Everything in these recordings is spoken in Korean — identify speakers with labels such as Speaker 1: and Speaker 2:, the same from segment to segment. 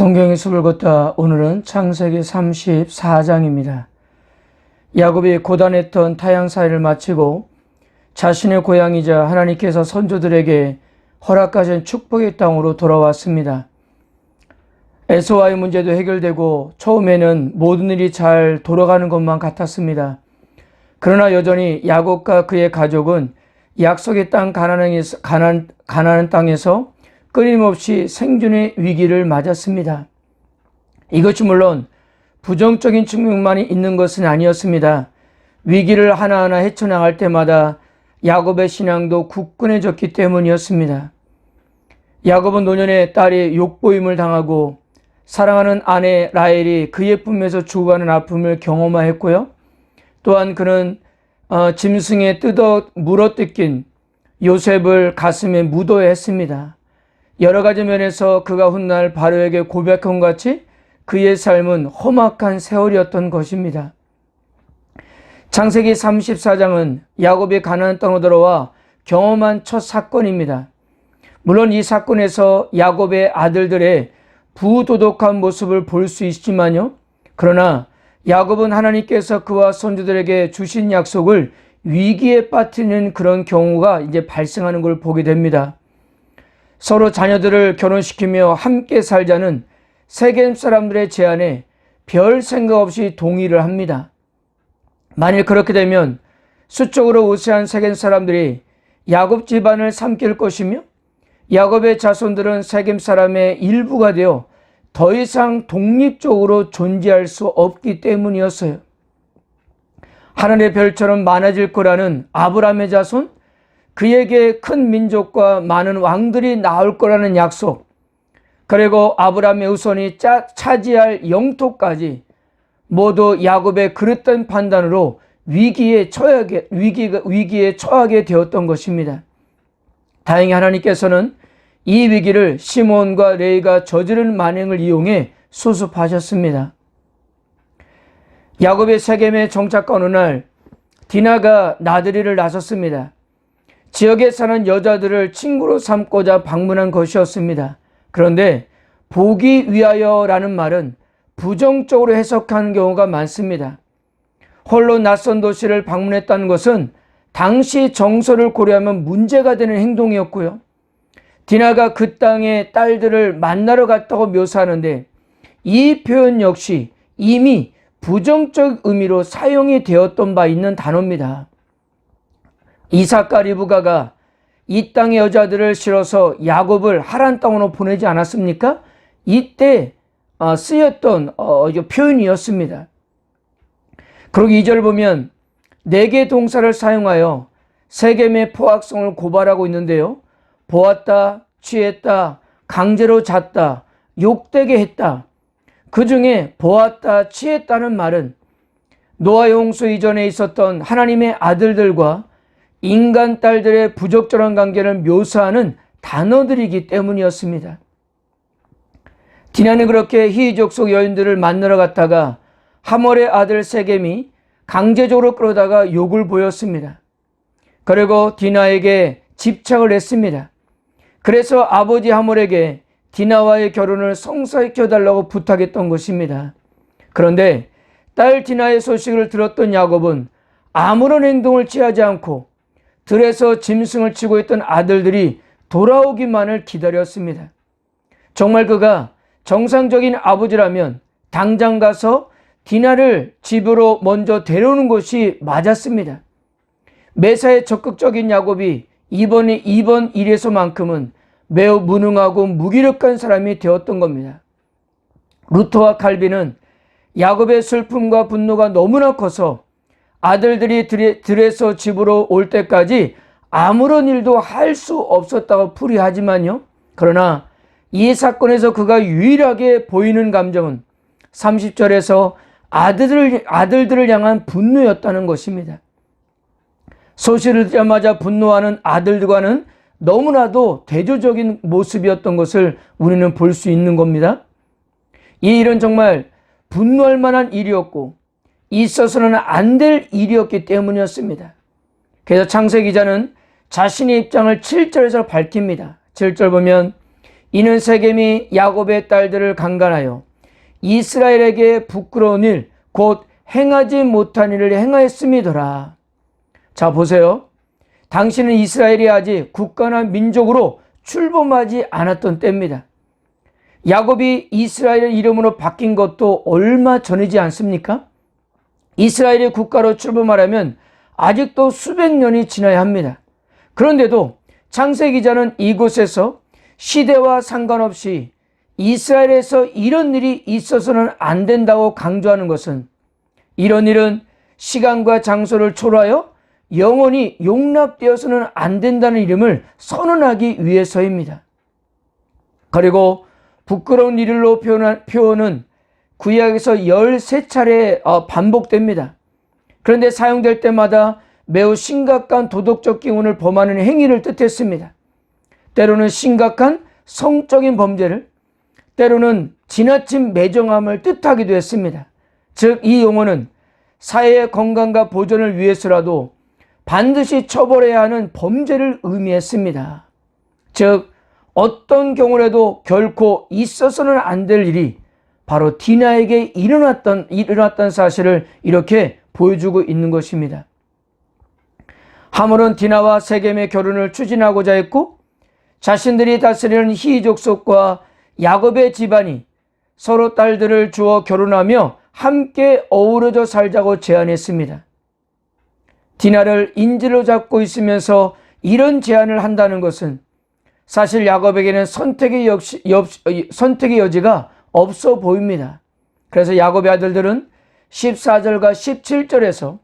Speaker 1: 성경의 숲을 걷다. 오늘은 창세기 34장입니다. 야곱이 고단했던 타향살이를 마치고 자신의 고향이자 하나님께서 선조들에게 허락하신 축복의 땅으로 돌아왔습니다. 에서와의 문제도 해결되고 처음에는 모든 일이 잘 돌아가는 것만 같았습니다. 그러나 여전히 야곱과 그의 가족은 약속의 땅 가나안 땅에서 끊임없이 생존의 위기를 맞았습니다. 이것이 물론 부정적인 측면만이 있는 것은 아니었습니다. 위기를 하나하나 헤쳐나갈 때마다 야곱의 신앙도 굳건해졌기 때문이었습니다. 야곱은 노년에 딸이 욕보임을 당하고 사랑하는 아내 라헬이 그의 품에서 죽어가는 아픔을 경험하였고요. 또한 그는 짐승에 물어뜯긴 요셉을 가슴에 묻어야 했습니다. 여러 가지 면에서 그가 훗날 바로에게 고백한 것 같이 그의 삶은 험악한 세월이었던 것입니다. 창세기 34장은 야곱이 가나안 땅으로 들어와 경험한 첫 사건입니다. 물론 이 사건에서 야곱의 아들들의 부도덕한 모습을 볼 수 있지만요. 그러나 야곱은 하나님께서 그와 선조들에게 주신 약속을 위기에 빠뜨리는 그런 경우가 이제 발생하는 걸 보게 됩니다. 서로 자녀들을 결혼시키며 함께 살자는 세겜 사람들의 제안에 별 생각 없이 동의를 합니다. 만일 그렇게 되면 수적으로 우세한 세겜 사람들이 야곱 집안을 삼킬 것이며 야곱의 자손들은 세겜 사람의 일부가 되어 더 이상 독립적으로 존재할 수 없기 때문이었어요. 하늘의 별처럼 많아질 거라는 아브라함의 자손, 그에게 큰 민족과 많은 왕들이 나올 거라는 약속, 그리고 아브라함의 후손이 차지할 영토까지 모두 야곱의 그릇된 판단으로 위기에 처하게 되었던 것입니다. 다행히 하나님께서는 이 위기를 시몬과 레위가 저지른 만행을 이용해 수습하셨습니다. 야곱의 세겜에 정착한 어느 날 디나가 나들이를 나섰습니다. 지역에 사는 여자들을 친구로 삼고자 방문한 것이었습니다. 그런데 보기 위하여라는 말은 부정적으로 해석하는 경우가 많습니다. 홀로 낯선 도시를 방문했다는 것은 당시 정서를 고려하면 문제가 되는 행동이었고요. 디나가 그 땅의 딸들을 만나러 갔다고 묘사하는데 이 표현 역시 이미 부정적 의미로 사용이 되었던 바 있는 단어입니다. 이삭과 리브가가 이 땅의 여자들을 실어서 야곱을 하란 땅으로 보내지 않았습니까? 이때 쓰였던 표현이었습니다. 그리고 2절 보면 네개 동사를 사용하여 세겜의 포악성을 고발하고 있는데요. 보았다, 취했다, 강제로 잤다, 욕되게 했다. 그 중에 보았다, 취했다는 말은 노아의 홍수 이전에 있었던 하나님의 아들들과 인간 딸들의 부적절한 관계를 묘사하는 단어들이기 때문이었습니다. 디나는 그렇게 히이족 속 여인들을 만나러 갔다가 하몰의 아들 세겜이 강제적으로 끌어다가 욕을 보였습니다. 그리고 디나에게 집착을 했습니다. 그래서 아버지 하몰에게 디나와의 결혼을 성사시켜달라고 부탁했던 것입니다. 그런데 딸 디나의 소식을 들었던 야곱은 아무런 행동을 취하지 않고 들에서 짐승을 치고 있던 아들들이 돌아오기만을 기다렸습니다. 정말 그가 정상적인 아버지라면 당장 가서 디나를 집으로 먼저 데려오는 것이 맞았습니다. 매사에 적극적인 야곱이 이번 일에서만큼은 매우 무능하고 무기력한 사람이 되었던 겁니다. 루트와 갈비는 야곱의 슬픔과 분노가 너무나 커서 아들들이 들에서 집으로 올 때까지 아무런 일도 할 수 없었다고 풀이하지만요. 그러나 이 사건에서 그가 유일하게 보이는 감정은 30절에서 아들들을 향한 분노였다는 것입니다. 소식을 듣자마자 분노하는 아들들과는 너무나도 대조적인 모습이었던 것을 우리는 볼 수 있는 겁니다. 이 일은 정말 분노할 만한 일이었고 있어서는 안 될 일이었기 때문이었습니다. 그래서 창세 기자는 자신의 입장을 7절에서 밝힙니다. 7절 보면 이는 세겜이 야곱의 딸들을 강간하여 이스라엘에게 부끄러운 일, 곧 행하지 못한 일을 행하였음이더라. 자, 보세요. 당시는 이스라엘이 아직 국가나 민족으로 출범하지 않았던 때입니다. 야곱이 이스라엘의 이름으로 바뀐 것도 얼마 전이지 않습니까? 이스라엘의 국가로 출범하려면 아직도 수백 년이 지나야 합니다. 그런데도 창세기 기자는 이곳에서 시대와 상관없이 이스라엘에서 이런 일이 있어서는 안 된다고 강조하는 것은, 이런 일은 시간과 장소를 초월하여 영원히 용납되어서는 안 된다는 이름을 선언하기 위해서입니다. 그리고 부끄러운 일로 표현은 구약에서 13차례 반복됩니다. 그런데 사용될 때마다 매우 심각한 도덕적 기운을 범하는 행위를 뜻했습니다. 때로는 심각한 성적인 범죄를, 때로는 지나친 매정함을 뜻하기도 했습니다. 즉, 이 용어는 사회의 건강과 보존을 위해서라도 반드시 처벌해야 하는 범죄를 의미했습니다. 즉, 어떤 경우라도 결코 있어서는 안 될 일이 바로 디나에게 일어났던 사실을 이렇게 보여주고 있는 것입니다. 하물은 디나와 세겜의 결혼을 추진하고자 했고, 자신들이 다스리는 히족속과 야곱의 집안이 서로 딸들을 주어 결혼하며 함께 어우러져 살자고 제안했습니다. 디나를 인질로 잡고 있으면서 이런 제안을 한다는 것은 사실 야곱에게는 선택의 여지가 없어 보입니다. 그래서 야곱의 아들들은 14절과 17절에서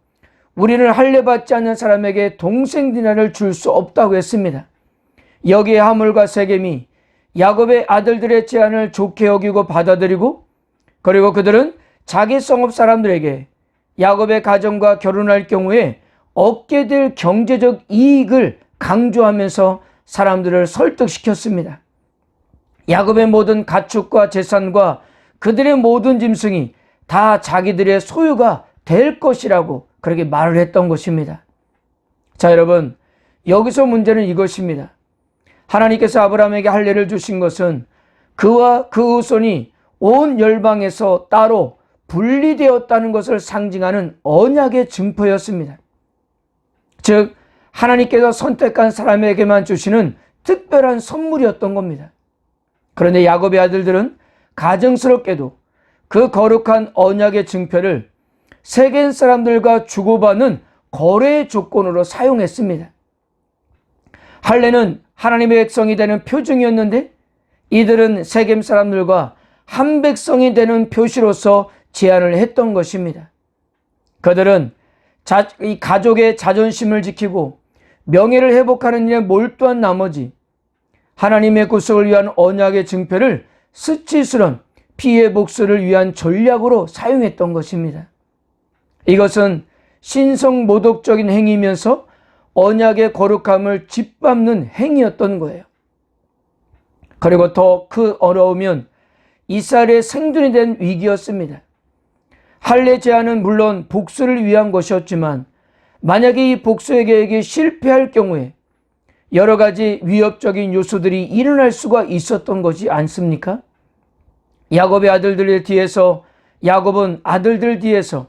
Speaker 1: 우리는 할례받지 않는 사람에게 동생 디나를 줄 수 없다고 했습니다. 여기에 하물과 세겜이 야곱의 아들들의 제안을 좋게 여기고 받아들이고, 그리고 그들은 자기 성읍 사람들에게 야곱의 가정과 결혼할 경우에 얻게 될 경제적 이익을 강조하면서 사람들을 설득시켰습니다. 야곱의 모든 가축과 재산과 그들의 모든 짐승이 다 자기들의 소유가 될 것이라고 그렇게 말을 했던 것입니다. 자, 여러분, 여기서 문제는 이것입니다. 하나님께서 아브라함에게 할례를 주신 것은 그와 그 후손이 온 열방에서 따로 분리되었다는 것을 상징하는 언약의 증표였습니다. 즉, 하나님께서 선택한 사람에게만 주시는 특별한 선물이었던 겁니다. 그런데 야곱의 아들들은 가증스럽게도 그 거룩한 언약의 증표를 세겜 사람들과 주고받는 거래의 조건으로 사용했습니다. 할례는 하나님의 백성이 되는 표징이었는데, 이들은 세겜 사람들과 한 백성이 되는 표시로서 제안을 했던 것입니다. 그들은 이 가족의 자존심을 지키고 명예를 회복하는 일에 몰두한 나머지 하나님의 구속을 위한 언약의 증표를 수치스러운 피해 복수를 위한 전략으로 사용했던 것입니다. 이것은 신성모독적인 행위이면서 언약의 거룩함을 짓밟는 행위였던 거예요. 그리고 더 그 어려우면 이스라엘의 생존이 된 위기였습니다. 할례 제한은 물론 복수를 위한 것이었지만, 만약에 이 복수의 계획이 실패할 경우에 여러 가지 위협적인 요소들이 일어날 수가 있었던 것이 않습니까? 야곱의 아들들 뒤에서, 야곱은 아들들 뒤에서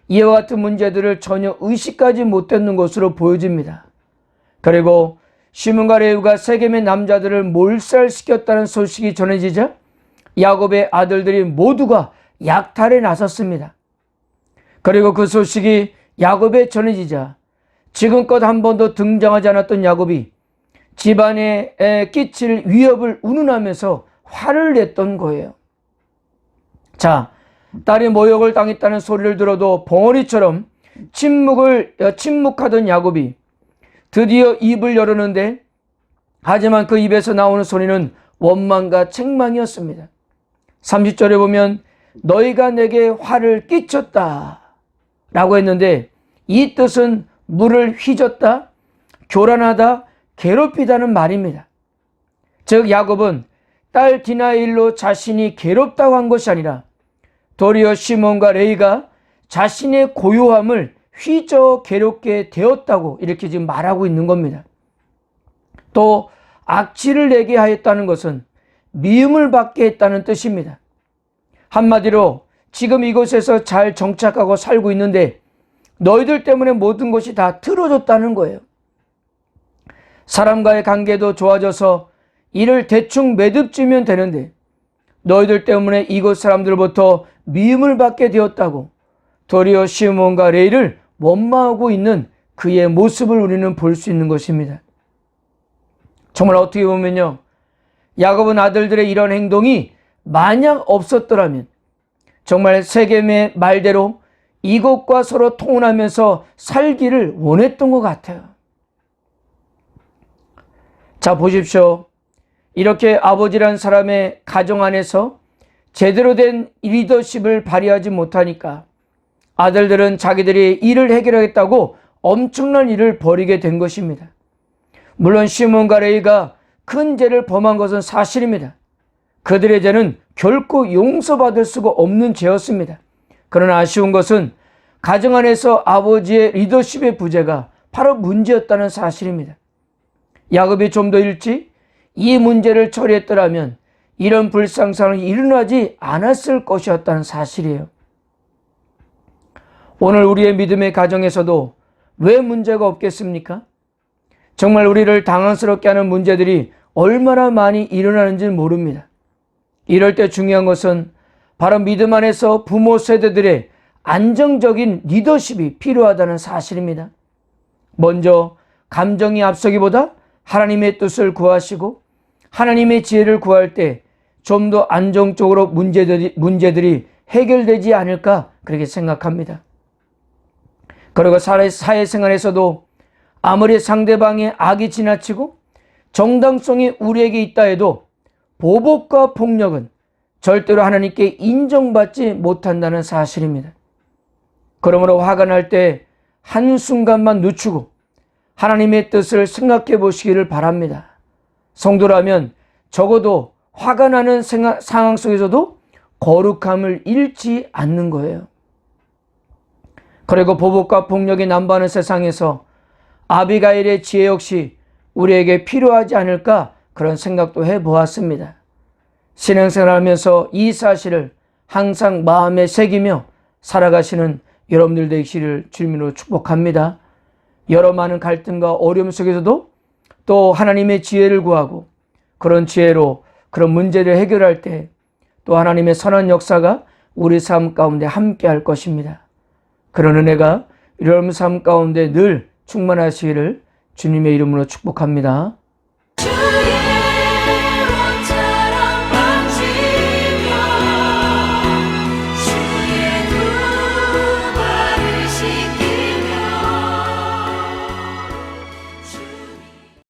Speaker 1: 이와 같은 문제들을 전혀 의식하지 못했는 것으로 보여집니다. 그리고 시몬과 레위가 세겜의 남자들을 몰살시켰다는 소식이 전해지자 야곱의 아들들이 모두가 약탈에 나섰습니다. 그리고 그 소식이 야곱에 전해지자 지금껏 한 번도 등장하지 않았던 야곱이 집안에 끼칠 위협을 운운하면서 화를 냈던 거예요. 자, 딸이 모욕을 당했다는 소리를 들어도 벙어리처럼 침묵하던 야곱이 드디어 입을 열었는데, 하지만 그 입에서 나오는 소리는 원망과 책망이었습니다. 30절에 보면 너희가 내게 화를 끼쳤다 라고 했는데, 이 뜻은 물을 휘젓다, 교란하다, 괴롭히다는 말입니다. 즉, 야곱은 딸 디나의 일로 자신이 괴롭다고 한 것이 아니라 도리어 시몬과 레위가 자신의 고요함을 휘저 괴롭게 되었다고 이렇게 지금 말하고 있는 겁니다. 또 악취를 내게 하였다는 것은 미움을 받게 했다는 뜻입니다. 한마디로 지금 이곳에서 잘 정착하고 살고 있는데 너희들 때문에 모든 것이 다 틀어졌다는 거예요. 사람과의 관계도 좋아져서 이를 대충 매듭지면 되는데 너희들 때문에 이곳 사람들로부터 미움을 받게 되었다고 도리어 시몬과 레위를 원망하고 있는 그의 모습을 우리는 볼 수 있는 것입니다. 정말 어떻게 보면요, 야곱은 아들들의 이런 행동이 만약 없었더라면 정말 세겜의 말대로 이곳과 서로 통혼하면서 살기를 원했던 것 같아요. 자, 보십시오. 이렇게 아버지란 사람의 가정 안에서 제대로 된 리더십을 발휘하지 못하니까 아들들은 자기들이 일을 해결하겠다고 엄청난 일을 벌이게 된 것입니다. 물론 시몬과 레위가 큰 죄를 범한 것은 사실입니다. 그들의 죄는 결코 용서받을 수가 없는 죄였습니다. 그러나 아쉬운 것은 가정 안에서 아버지의 리더십의 부재가 바로 문제였다는 사실입니다. 야곱이 좀 더 일찍 이 문제를 처리했더라면 이런 불상사는 일어나지 않았을 것이었다는 사실이에요. 오늘 우리의 믿음의 가정에서도 왜 문제가 없겠습니까? 정말 우리를 당황스럽게 하는 문제들이 얼마나 많이 일어나는지는 모릅니다. 이럴 때 중요한 것은 바로 믿음 안에서 부모 세대들의 안정적인 리더십이 필요하다는 사실입니다. 먼저 감정이 앞서기보다 하나님의 뜻을 구하시고 하나님의 지혜를 구할 때 좀 더 안정적으로 문제들이 해결되지 않을까 그렇게 생각합니다. 그리고 사회생활에서도 아무리 상대방의 악이 지나치고 정당성이 우리에게 있다 해도 보복과 폭력은 절대로 하나님께 인정받지 못한다는 사실입니다. 그러므로 화가 날 때 한순간만 늦추고 하나님의 뜻을 생각해 보시기를 바랍니다. 성도라면 적어도 화가 나는 상황 속에서도 거룩함을 잃지 않는 거예요. 그리고 보복과 폭력이 남부하는 세상에서 아비가일의 지혜 역시 우리에게 필요하지 않을까 그런 생각도 해보았습니다. 신앙생활하면서 이 사실을 항상 마음에 새기며 살아가시는 여러분들 되시기를 주님으로 축복합니다. 여러 많은 갈등과 어려움 속에서도 또 하나님의 지혜를 구하고 그런 지혜로 그런 문제를 해결할 때 또 하나님의 선한 역사가 우리 삶 가운데 함께 할 것입니다. 그런 은혜가 여러분 삶 가운데 늘 충만하시기를 주님의 이름으로 축복합니다.